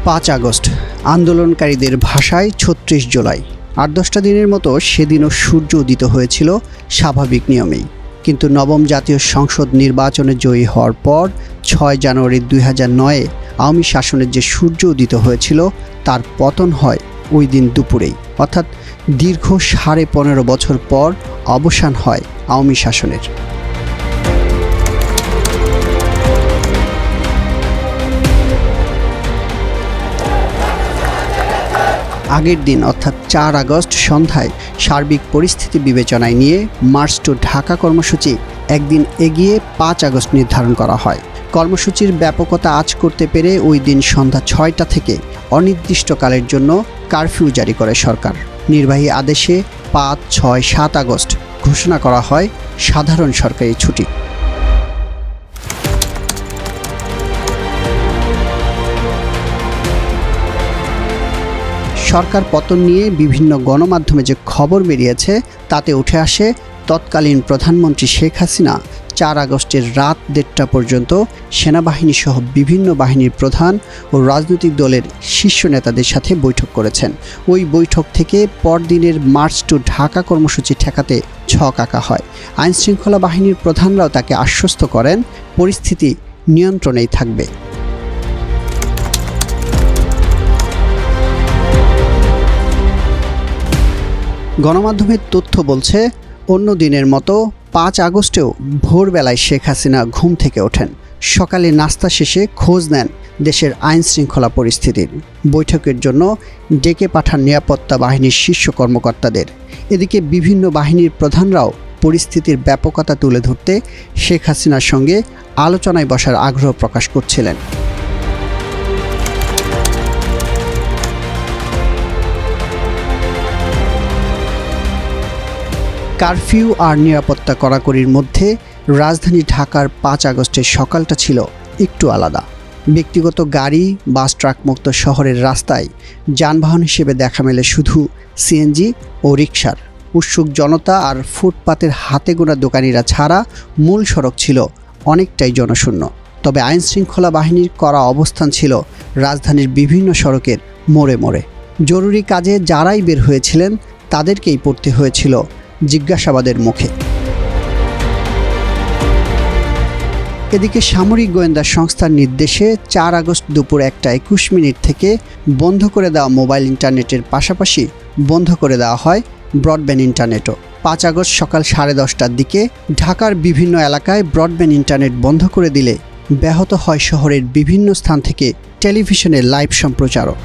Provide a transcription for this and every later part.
5 August আন্দোলনকারীদের ভাষায় ৩৬ জুলাই। ৮-১০টা দিনের মতো সেদিনও সূর্য উদিত হয়েছিল স্বাভাবিক নিয়মেই। কিন্তু নবম জাতীয় সংসদ নির্বাচনে জয়ী হওয়ার পর ৬ জানুয়ারি ২০০৯-এ আওয়ামী শাসনের যে সূর্য উদিত হয়েছিল তার পতন হয় ওই দিন দুপুরেই, অর্থাৎ দীর্ঘ ১৫.৫ বছর পর অবসান হয় আওয়ামী শাসনের। আগের দিন অর্থাৎ ৪ আগস্ট সন্ধ্যায় সার্বিক পরিস্থিতি বিবেচনায় নিয়ে মার্চ টু ঢাকা কর্মসূচি একদিন এগিয়ে ৫ আগস্ট নির্ধারণ করা হয়। কর্মসূচির ব্যাপকতা আঁচ করতে পেরে ওই দিন সন্ধ্যা ৬টা থেকে অনির্দিষ্টকালের জন্য কারফিউ জারি করে সরকার। নির্বাহী আদেশে ৫, ৬, ৭ আগস্ট ঘোষণা করা হয় সাধারণ সরকারি ছুটি। সরকার পতন নিয়ে বিভিন্ন গণমাধ্যমে যে খবর বেরিয়েছে তাতে উঠে আসে তৎকালীন প্রধানমন্ত্রী শেখ হাসিনা ৪ আগস্টের রাত ১:৩০টা পর্যন্ত সেনাবাহিনী সহ বিভিন্ন বাহিনীর প্রধান ও রাজনৈতিক দলের শীর্ষ নেতাদের সাথে বৈঠক করেছেন। ওই বৈঠক থেকে পরদিনের মার্চ টু ঢাকা কর্মসূচি ঠেকাতে ছক আঁকা হয়। আইনশৃঙ্খলা বাহিনীর প্রধানরাও তাকে আশ্বস্ত করেন পরিস্থিতি নিয়ন্ত্রণেই থাকবে। গণমাধ্যমের তথ্য বলছে অন্য দিনের মতো ৫ আগস্টেও ভোরবেলায় শেখ হাসিনা ঘুম থেকে ওঠেন। সকালে নাস্তা শেষে খোঁজ নেন দেশের আইনশৃঙ্খলা পরিস্থিতির। বৈঠকের জন্য ডেকে পাঠান নিরাপত্তা বাহিনীর শীর্ষ কর্মকর্তাদের। এদিকে বিভিন্ন বাহিনীর প্রধানরাও পরিস্থিতির ব্যাপকতা তুলে ধরতে শেখ হাসিনার সঙ্গে আলোচনায় বসার আগ্রহ প্রকাশ করছিলেন। কারফিউ আর নিরাপত্তা কড়াকড়ির মধ্যে রাজধানী ঢাকার ৫ আগস্টের সকালটা ছিল একটু আলাদা। ব্যক্তিগত গাড়ি, বাস, ট্রাক মুক্ত শহরের রাস্তায় যানবাহন হিসেবে দেখা মেলে শুধু সিএনজি ও রিকশার। উৎসুক জনতা আর ফুটপাতের হাতে গোনা দোকানিরা ছাড়া মূল সড়ক ছিল অনেকটাই জনশূন্য। তবে আইনশৃঙ্খলা বাহিনীর কড়া অবস্থান ছিল রাজধানীর বিভিন্ন সড়কের মোড়ে মোড়ে। জরুরি কাজে যারাই বের হয়েছিলেন তাদেরকেই পড়তে হয়েছিল জিজ্ঞাসাবাদের মুখে। এদিকে সামরিক গোয়েন্দা সংস্থার নির্দেশে ৪ আগস্ট দুপুর ১:২১ থেকে বন্ধ করে দেওয়া মোবাইল ইন্টারনেটের পাশাপাশি বন্ধ করে দেওয়া হয় ব্রডব্যান্ড ইন্টারনেটও। ৫ আগস্ট সকাল 10:30টার দিকে ঢাকার বিভিন্ন এলাকায় ব্রডব্যান্ড ইন্টারনেট বন্ধ করে দিলে ব্যাহত হয় শহরের বিভিন্ন স্থান থেকে টেলিভিশনের লাইভ সম্প্রচারও।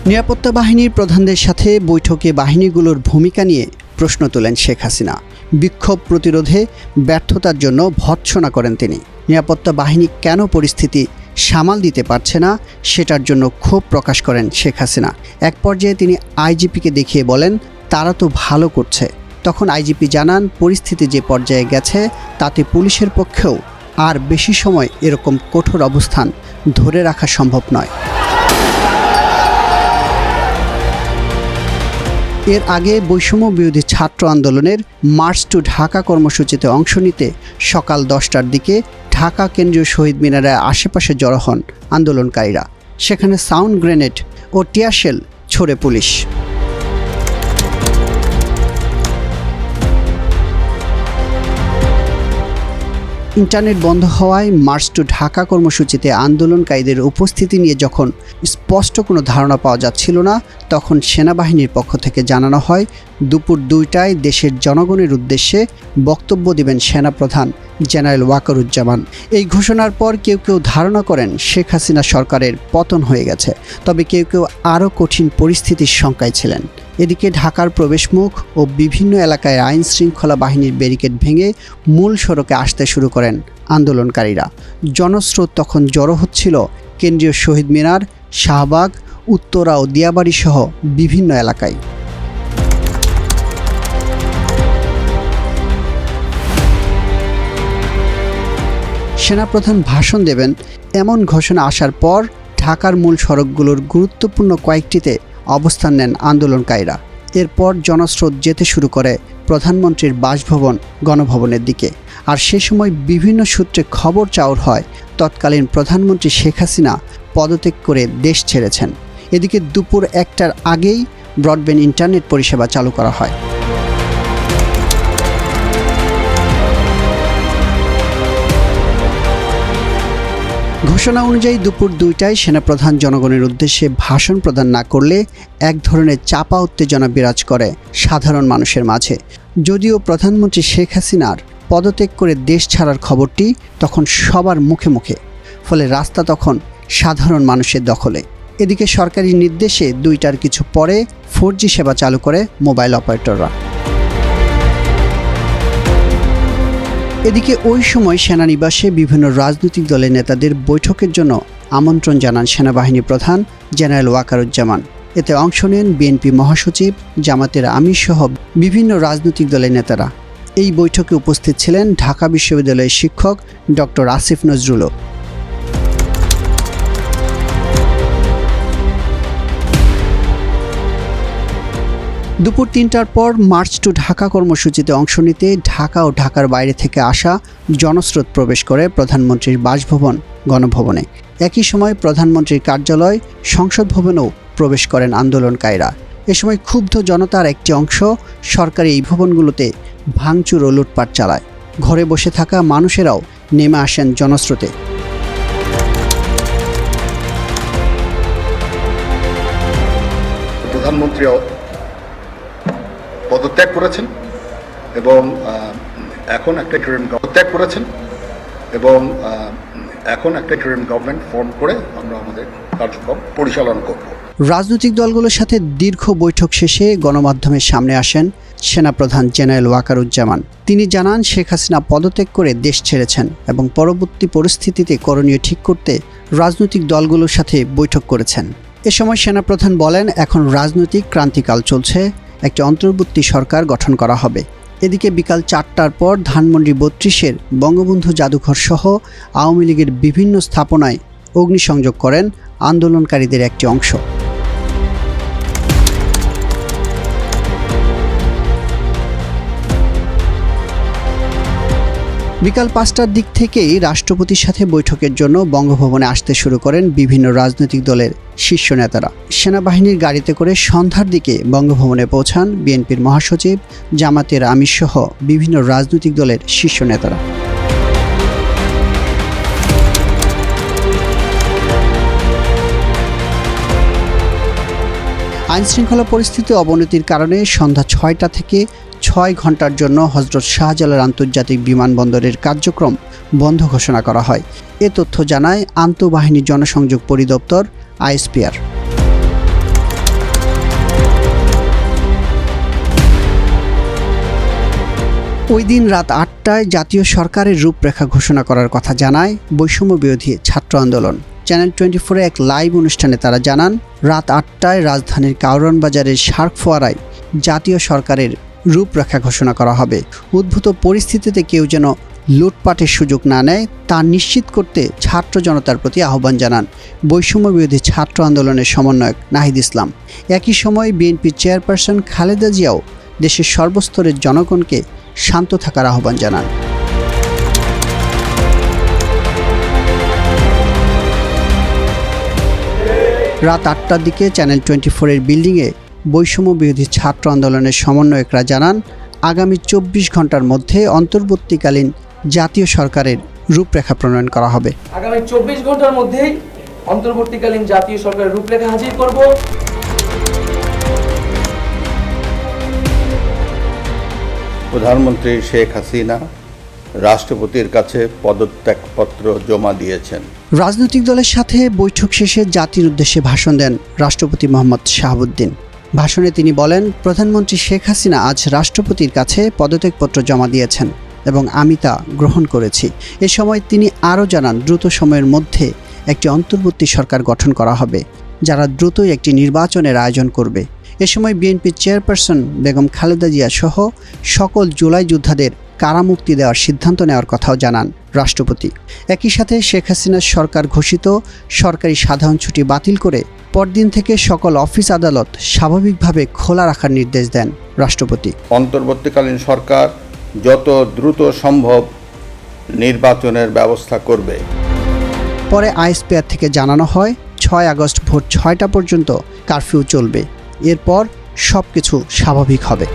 নিরাপত্তা বাহিনীর প্রধানদের সাথে বৈঠকে বাহিনীগুলোর ভূমিকা নিয়ে প্রশ্ন তোলেন শেখ হাসিনা। বিক্ষোভ প্রতিরোধে ব্যর্থতার জন্য ভর্ৎসনা করেন তিনি। নিরাপত্তা বাহিনী কেন পরিস্থিতি সামাল দিতে পারছে না সেটার জন্য ক্ষোভ প্রকাশ করেন শেখ হাসিনা। এক পর্যায়ে তিনি আইজিপিকে দেখিয়ে বলেন তারা তো ভালো করছে। তখন আইজিপি জানান পরিস্থিতি যে পর্যায়ে গেছে তাতে পুলিশের পক্ষেও আর বেশি সময় এরকম কঠোর অবস্থান ধরে রাখা সম্ভব নয়। এর আগে বৈষম্য বিরোধী ছাত্র আন্দোলনের মার্চ টু ঢাকা কর্মসূচিতে অংশ নিতে সকাল 10টার দিকে ঢাকা কেন্দ্রীয় শহীদ মিনারের আশেপাশে জড়ো হন আন্দোলনকারীরা। সেখানে সাউন্ড গ্রেনেড ও টিয়ারশেল ছোড়ে পুলিশ। ইন্টারনেট বন্ধ হওয়ায় মার্চ টু ঢাকা কর্মসূচিতে আন্দোলনকারীদের উপস্থিতি নিয়ে যখন স্পষ্ট কোনো ধারণা পাওয়া যাচ্ছিল না, তখন সেনাবাহিনীর পক্ষ থেকে জানানো হয় দুপুর 2টায় দেশের জনগণের উদ্দেশ্যে বক্তব্য দেবেন সেনাপ্রধান জেনারেল ওয়াকারুজ্জামান। এই ঘোষণার পর কেউ কেউ ধারণা করেন শেখ হাসিনা সরকারের পতন হয়ে গেছে, তবে কেউ কেউ আরও কঠিন পরিস্থিতির শঙ্কায় ছিলেন। এদিকে ঢাকার প্রবেশমুখ ও বিভিন্ন এলাকায় আইন শৃঙ্খলা বাহিনীর ব্যারিকেড ভেঙে মূল সড়কে আসতে শুরু করেন আন্দোলনকারীরা। জনস্রোত তখন জড়ো হচ্ছিল কেন্দ্রীয় শহীদ মিনার, শাহবাগ, উত্তরা ও দিয়াবাড়ি সহ বিভিন্ন এলাকায়। সেনাপ্রধান ভাষণ দেবেন এমন ঘোষণা আসার পর ঢাকার মূল সড়কগুলোর গুরুত্বপূর্ণ কয়েকটিতে অবস্থান নেন আন্দোলনকারীরা। এরপর জনস্রোত যেতে শুরু করে প্রধানমন্ত্রীর বাসভবন গণভবনের দিকে। আর সে সময় বিভিন্ন সূত্রে খবর চাউর হয় তৎকালীন প্রধানমন্ত্রী শেখ হাসিনা পদত্যাগ করে দেশ ছেড়েছেন। এদিকে দুপুর 1টার আগেই ব্রডব্যান্ড ইন্টারনেট পরিষেবা চালু করা হয়। ঘোষণা অনুযায়ী দুপুর 2টায় সেনাপ্রধান জনগণের উদ্দেশ্যে ভাষণ প্রদান না করলে এক ধরনের চাপা উত্তেজনা বিরাজ করে সাধারণ মানুষের মাঝে। যদিও প্রধানমন্ত্রী শেখ হাসিনার পদত্যাগ করে দেশ ছাড়ার খবরটি তখন সবার মুখে মুখে, ফলে রাস্তা তখন সাধারণ মানুষের দখলে। এদিকে সরকারি নির্দেশে 2টার কিছু পরে 4G সেবা চালু করে মোবাইল অপারেটররা। এদিকে ওই সময় সেনানিবাসে বিভিন্ন রাজনৈতিক দলের নেতাদের বৈঠকের জন্য আমন্ত্রণ জানান সেনাবাহিনী প্রধান জেনারেল ওয়াকারুজ্জামান। এতে অংশ নেন বিএনপি মহাসচিব, জামাতের আমির সহ বিভিন্ন রাজনৈতিক দলের নেতারা। এই বৈঠকে উপস্থিত ছিলেন ঢাকা বিশ্ববিদ্যালয়ের শিক্ষক ডক্টর আসিফ নজরুলও। দুপুর 3টার পর মার্চ টু ঢাকা কর্মসূচিতে অংশ নিতে ঢাকা ও ঢাকার বাইরে থেকে আসা জনস্রোত প্রবেশ করে প্রধানমন্ত্রীর বাসভবন গণভবনে। একই সময় প্রধানমন্ত্রীর কার্যালয়, সংসদ ভবনেও প্রবেশ করেন আন্দোলনকারীরা। এ সময় ক্ষুব্ধ জনতার একটি অংশ সরকারি এই ভবনগুলোতে ভাঙচুর ও লুটপাট চালায়। ঘরে বসে থাকা মানুষেরাও নেমে আসেন জনস্রোতে। প্রধানমন্ত্রী পদত্যাগ করেছেন এবং এখন একটা ইন্টারিম গভর্নমেন্ট ফর্ম করে আমরা আমাদের কার্যক্রম পরিচালনা করব। রাজনৈতিক দলগুলোর সাথে দীর্ঘ বৈঠক শেষে গণমাধ্যমের সামনে আসেন সেনাপ্রধান জেনারেল ওয়াকারুজ্জামান। তিনি জানান শেখ হাসিনা পদত্যাগ করে দেশ ছেড়েছেন এবং পরবর্তী পরিস্থিতিতে করণীয় ঠিক করতে রাজনৈতিক দলগুলোর সাথে বৈঠক করেছেন। এ সময় সেনাপ্রধান বলেন, এখন রাজনৈতিক ক্রান্তিকাল চলছে, একটি অন্তর্বর্তী সরকার গঠন করা হবে। এদিকে বিকাল 4টার পর ধানমন্ডি 32-এর বঙ্গবন্ধু জাদুঘর সহ আওয়ামী লীগের বিভিন্ন স্থাপনায় অগ্নিসংযোগ করেন আন্দোলনকারীদের একটি অংশ। বিকাল 5টার দিক থেকেই রাষ্ট্রপতির সাথে বৈঠকের জন্য বঙ্গভবনে আসতে শুরু করেন বিভিন্ন রাজনৈতিক দলের শীর্ষ নেতারা। সেনাবাহিনীর গাড়িতে করে সন্ধ্যার দিকে বঙ্গভবনে পৌঁছান বিএনপির মহাসচিব, জামাতের আমির সহ বিভিন্ন রাজনৈতিক দলের শীর্ষ নেতারা। আইনশৃঙ্খলা পরিস্থিতি অবনতির কারণে সন্ধ্যা 6টা থেকে 6 ঘন্টার জন্য হযরত শাহজালাল আন্তর্জাতিক বিমানবন্দরের কার্যক্রম বন্ধ ঘোষণা করা হয়। এ তথ্য জানায় আন্তঃবাহিনী জনসংযোগ পরিদপ্তর আইএসপিআর। ওই দিন রাত 8টায় জাতীয় সরকারের রূপরেখা ঘোষণা করার কথা জানায় বৈষম্য বিরোধী ছাত্র আন্দোলন। চ্যানেল 24-এ এক লাইভ অনুষ্ঠানে তারা জানান, রাত 8টায় রাজধানীর কারওয়ান বাজারের শার্ক ফোয়ারায় জাতীয় সরকারের রূপরেখা ঘোষণা করা হবে। উদ্ভূত পরিস্থিতিতে কেউ যেন লুটপাটের সুযোগ না নেয় তা নিশ্চিত করতে ছাত্র জনতার প্রতি আহ্বান জানান বৈষম্য বিরোধী ছাত্র আন্দোলনের সমন্বয়ক নাহিদ ইসলাম। একই সময় বিএনপি চেয়ারপারসন খালেদা জিয়াও দেশের সর্বস্তরের জনগণকে শান্ত থাকার আহ্বান জানান। রাত 8টার দিকে চ্যানেল 24-এর বিল্ডিংয়ে বৈষম্য বিরোধী ছাত্র আন্দোলনের সমন্বয়করা জানান, আগামী 24 ঘন্টার মধ্যে অন্তর্বর্তীকালীন জাতীয় সরকারের রূপরেখা প্রণয়ন করা হবে। আগামী 24 ঘন্টার মধ্যেই অন্তর্বর্তীকালীন জাতীয় সরকারের রূপরেখা হাজির করব। প্রধানমন্ত্রী শেখ হাসিনা রাষ্ট্রপতির কাছে পদত্যাগপত্র জমা দিয়েছেন। রাজনৈতিক দলের সাথে বৈঠক শেষে জাতির উদ্দেশ্যে ভাষণ দেন রাষ্ট্রপতি মোহাম্মদ শাহাবুদ্দিন। ভাষণে তিনি বলেন, প্রধানমন্ত্রী শেখ হাসিনা আজ রাষ্ট্রপতির কাছে পদত্যাগপত্র জমা দিয়েছেন এবং আমি তা গ্রহণ করেছি। এ সময় তিনি আরও জানান, দ্রুত সময়ের মধ্যে একটি অন্তর্বর্তী সরকার গঠন করা হবে, যারা দ্রুতই একটি নির্বাচনের আয়োজন করবে। এ সময় বিএনপির চেয়ারপারসন বেগম খালেদা জিয়া সহ সকল জুলাই যোদ্ধাদের কারামুক্তি দেওয়ার সিদ্ধান্ত নেওয়ার কথাও জানান রাষ্ট্রপতি। একই সাথে শেখ হাসিনার সরকার ঘোষিত সরকারি সাধারণ ছুটি বাতিল করে পরদিন থেকে সকল অফিস আদালত স্বাভাবিকভাবে খোলা রাখার নির্দেশ দেন রাষ্ট্রপতি। অন্তর্বর্তীকালীন সরকার যত দ্রুত সম্ভব নির্বাচনের ব্যবস্থা করবে। পরে আইএসপিআর থেকে জানানো হয় 6 আগস্ট ভোর 6টা পর্যন্ত কারফিউ চলবে। এরপর সবকিছু স্বাভাবিক হবে।